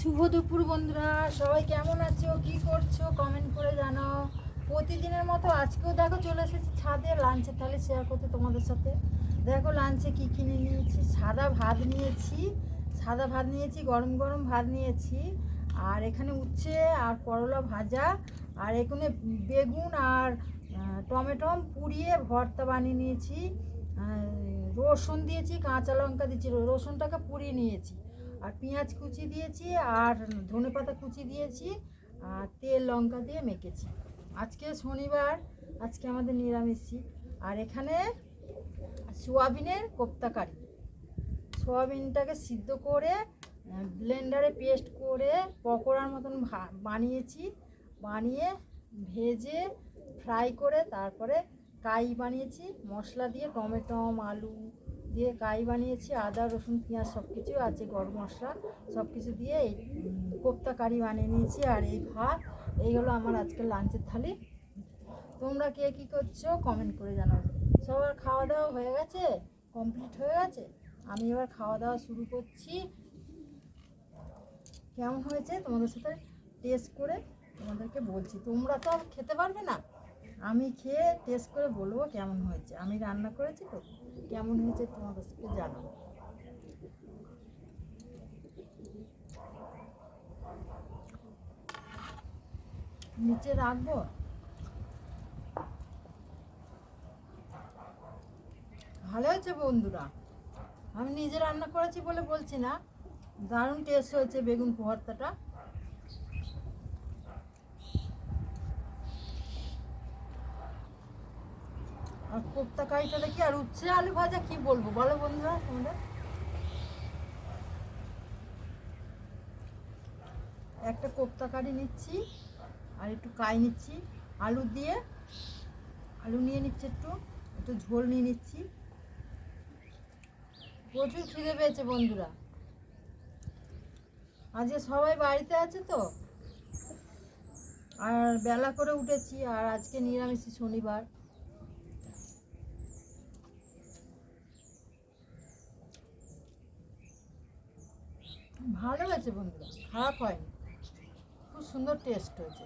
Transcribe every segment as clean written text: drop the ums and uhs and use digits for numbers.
শুভ দুপুর বন্ধুরা, সবাই কেমন আছো, কি করছো কমেন্ট করে জানাও। প্রতিদিনের মতো আজকেও দেখো চলে এসেছি ছাদে লাঞ্চের থালি শেয়ার করতে তোমাদের সাথে। দেখো লাঞ্চে কি কিনে নিয়েছি। সাদা ভাত নিয়েছি, গরম গরম ভাত নিয়েছি। আর এখানে উচ্ছে আর করলা ভাজা, আর এখানে বেগুন আর টমেটো পুড়িয়ে ভর্তা বানিয়ে নিয়েছি। রসুন দিয়েছি, কাঁচা লঙ্কা দিয়েছি, রসুনটাকে পুড়িয়ে নিয়েছি। আর পেঁয়াজ কুচি দিয়েছি, আর ধনেপাতা কুচি দিয়েছি, আর তেল লঙ্কা দিয়ে মেখেছি। আজকে শনিবার, আজকে আমাদের নিরামিষই। আর এখানে সোয়াবিনের কোপ্তা কারি, সোয়াবিনটাকে সিদ্ধ করে ব্লেন্ডারে পেস্ট করে পকোড়ার মতন বানিয়ে ভেজে ফ্রাই করে তারপরে কাই বানিয়েছি মশলা দিয়ে, টমেটো আলু দিয়ে কাই বানিয়েছি। আদা রসুন পেঁয়াজ সব কিছু আছে, গরম মশলা সব কিছু দিয়ে এই কোপ্তা কারি বানিয়ে নিয়েছি। আর এই ভাত, এই হলো আমার আজকের লাঞ্চের থালি। তোমরা কে কী করছো কমেন্ট করে জানাও। সবার খাওয়া দাওয়া হয়ে গেছে, কমপ্লিট হয়ে গেছে। আমি এবার খাওয়া দাওয়া শুরু করছি। কেমন হয়েছে তোমাদের সাথে টেস্ট করে তোমাদেরকে বলছি। তোমরা তো আর খেতে পারবে না, আমি খেয়ে টেস্ট করে বলবো কেমন হয়েছে। আমি রান্না করেছি তো, কেমন হয়েছে তোমাদের সাথে জানাবো। নিচে রাখবো। ভালো হয়েছে বন্ধুরা, আমি নিজে রান্না করেছি বলে বলছি না, দারুণ টেস্ট হয়েছে বেগুন ভর্তাটা। আর কোপ্তা কারিটা দেখি, আর উচ্ছে আলু ভাজা, কি বলবো বলো বন্ধুরা তোমাদের। একটা কোপ্তা কারি নিচ্ছি, আর একটু কাই নিচ্ছি আলু দিয়ে, আলু নিয়ে নিচ্ছি, একটু একটু ঝোল নিয়ে নিচ্ছি। প্রচুর খিদে পেয়েছে বন্ধুরা, আজকে সবাই বাড়িতে আছে তো, আর বেলা করে উঠেছি। আর আজকে নিরামিষই, শনিবার। ভালো হয়েছে বন্ধুরা, খারাপ হয়নি, খুব সুন্দর টেস্ট হয়েছে।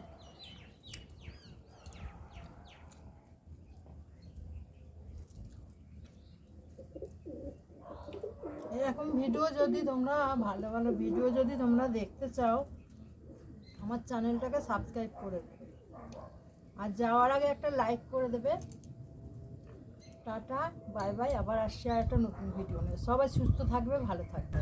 এরকম ভিডিও যদি তোমরা, ভালো ভালো ভিডিও যদি তোমরা দেখতে চাও, আমার চ্যানেলটাকে সাবস্ক্রাইব করে দেবে, আর যাওয়ার আগে একটা লাইক করে দেবে। টাটা, বাই বাই, আবার আসছে আর একটা নতুন ভিডিও নিয়ে। সবাই সুস্থ থাকবে, ভালো থাকবে।